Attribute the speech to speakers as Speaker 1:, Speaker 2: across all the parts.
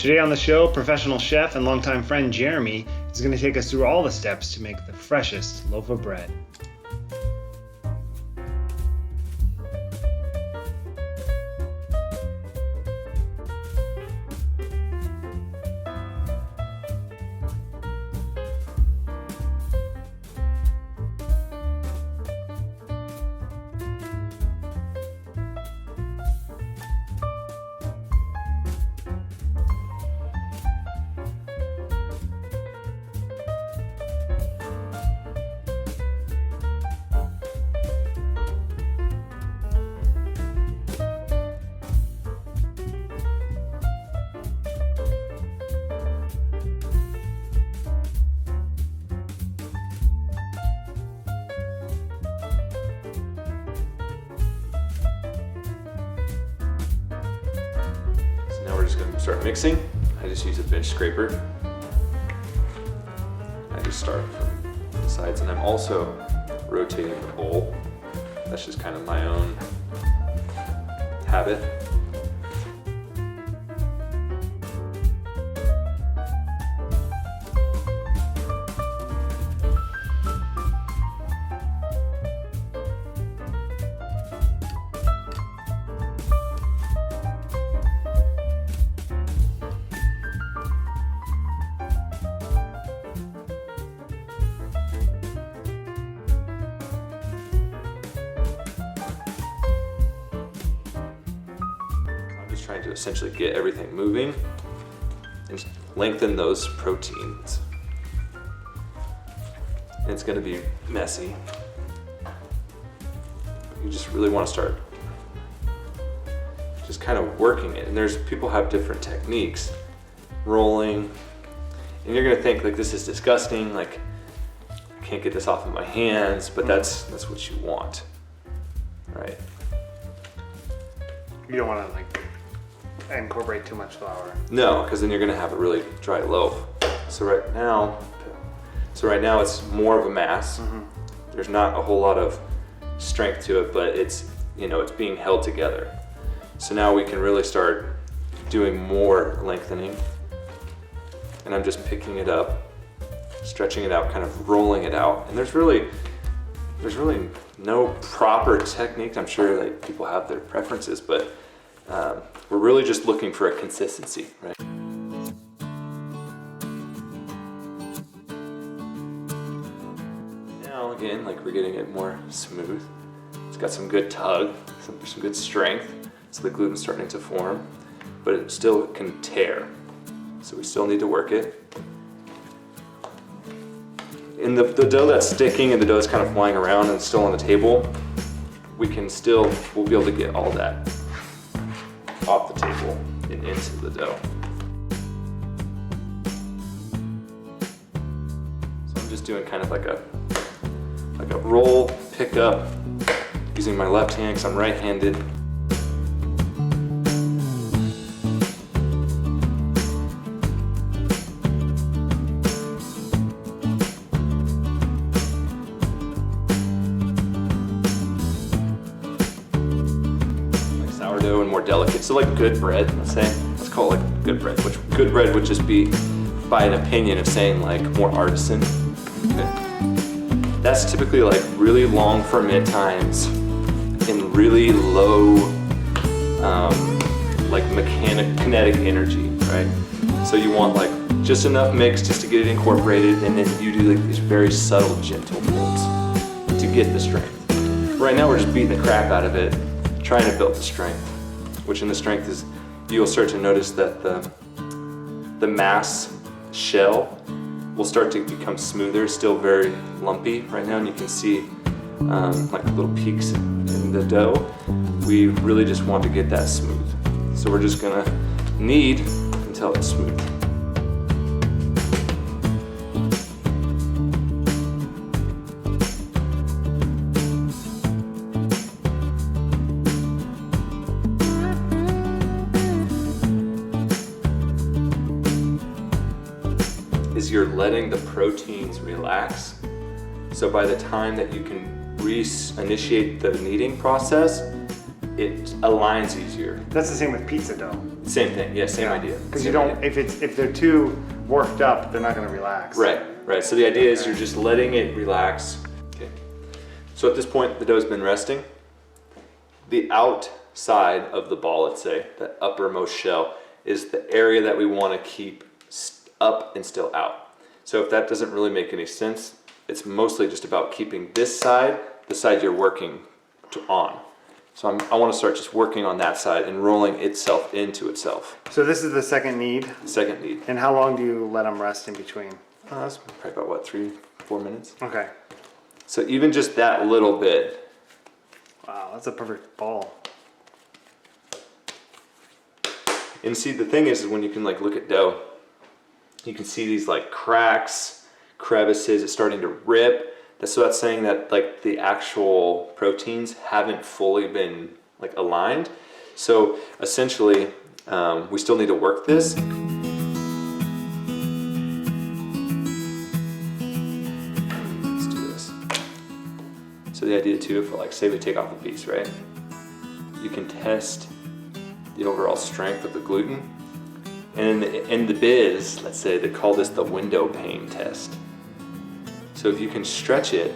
Speaker 1: Today on the show, professional chef and longtime friend Jeremy is going to take us through all the steps to make the freshest loaf of bread.
Speaker 2: Now we're just going to start mixing. I just use a bench scraper. I just start from the sides, and I'm also rotating the bowl. That's just kind of my own habit. Trying to essentially get everything moving and lengthen those proteins. And it's going to be messy. You just really want to start just kind of working it. And there's people have different techniques, rolling, and you're going to think like this is disgusting, like I can't get this off of my hands, but that's what you want, right?
Speaker 1: You don't want to incorporate too much flour.
Speaker 2: No, because then you're going to have a really dry loaf. So right now it's more of a mass. Mm-hmm. There's not a whole lot of strength to it, but it's being held together. So now we can really start doing more lengthening. And I'm just picking it up, stretching it out, kind of rolling it out. And there's really no proper technique. I'm sure that people have their preferences, but we're really just looking for a consistency, right? Now again, we're getting it more smooth. It's got some good tug, some good strength, so the gluten's starting to form, but it still can tear. So we still need to work it. In the dough that's sticking and the dough that's kind of flying around and still on the table, we'll be able to get all that off the table and into the dough. So I'm just doing kind of like a roll, pick up, using my left hand because I'm right-handed. Sourdough and more delicate, so like good bread, let's call it like good bread, which good bread would just be by an opinion of saying like more artisan. Okay. That's typically like really long ferment times and really low kinetic energy, right? So you want like just enough mix just to get it incorporated, and then you do like these very subtle, gentle pulls to get the strength. Right now we're just beating the crap out of it, trying to build the strength, which in the strength is, you'll start to notice that the mass shell will start to become smoother. It's still very lumpy right now, and you can see like little peaks in the dough. We really just want to get that smooth. So we're just gonna knead until it's smooth. Is you're letting the proteins relax. So by the time that you can initiate the kneading process, it aligns easier.
Speaker 1: That's the same with pizza dough.
Speaker 2: Same thing, yeah, same idea.
Speaker 1: Because
Speaker 2: Same
Speaker 1: you don't,
Speaker 2: idea.
Speaker 1: if they're too worked up, they're not going to relax.
Speaker 2: Right. So the idea is you're just letting it relax. Okay. So at this point, the dough's been resting. The outside of the ball, let's say, the uppermost shell, is the area that we want to keep up and still out. So if that doesn't really make any sense, it's mostly just about keeping this side, the side you're working on. So I want to start just working on that side and rolling itself into itself.
Speaker 1: So this is the second knead.
Speaker 2: Second knead.
Speaker 1: And how long do you let them rest in between?
Speaker 2: That's probably about what, 3-4 minutes?
Speaker 1: Okay.
Speaker 2: So even just that little bit.
Speaker 1: Wow, that's a perfect ball.
Speaker 2: And see, the thing is when you can like look at dough, you can see these like cracks, crevices, it's starting to rip. So that's saying that like the actual proteins haven't fully been like aligned. So essentially, we still need to work this. Let's do this. So the idea too, if like say we take off a piece, right? You can test the overall strength of the gluten. And in the biz, let's say they call this the window pane test. So if you can stretch it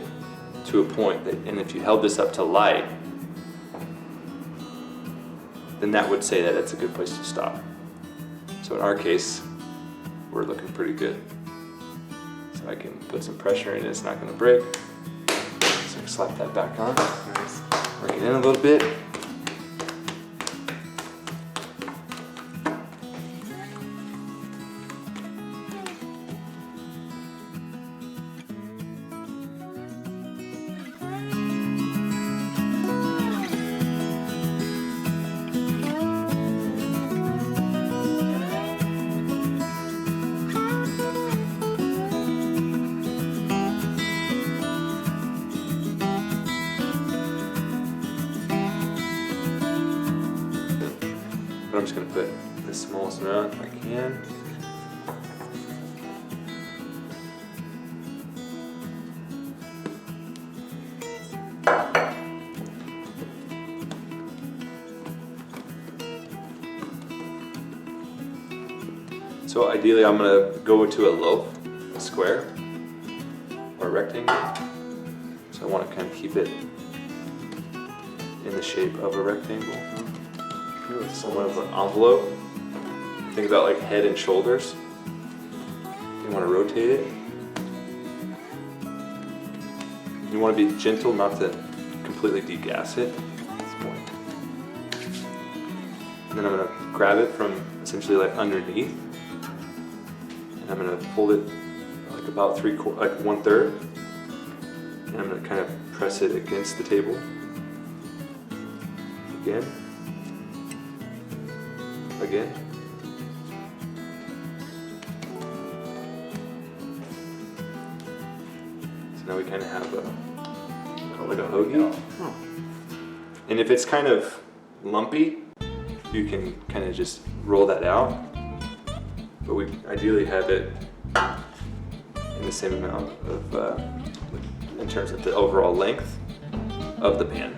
Speaker 2: to a point that, and if you held this up to light, then that would say that it's a good place to stop. So in our case, we're looking pretty good. So I can put some pressure in it, it's not gonna break. So I can slap that back on.
Speaker 1: Nice.
Speaker 2: Work it in a little bit. But I'm just gonna put the smallest amount if I can. So ideally I'm gonna go to a loaf, a square, or a rectangle. So I wanna kind of keep it in the shape of a rectangle. Somewhat of an envelope. Think about like head and shoulders. You want to rotate it. You want to be gentle, not to completely degas it at this point. And then I'm going to grab it from essentially like underneath. And I'm going to fold it like about 1/3. And I'm going to kind of press it against the table. Again. Again. So now we kind of have like a hoagie.
Speaker 1: Oh.
Speaker 2: And if it's kind of lumpy, you can kind of just roll that out. But we ideally have it in the same amount of, in terms of the overall length of the pan.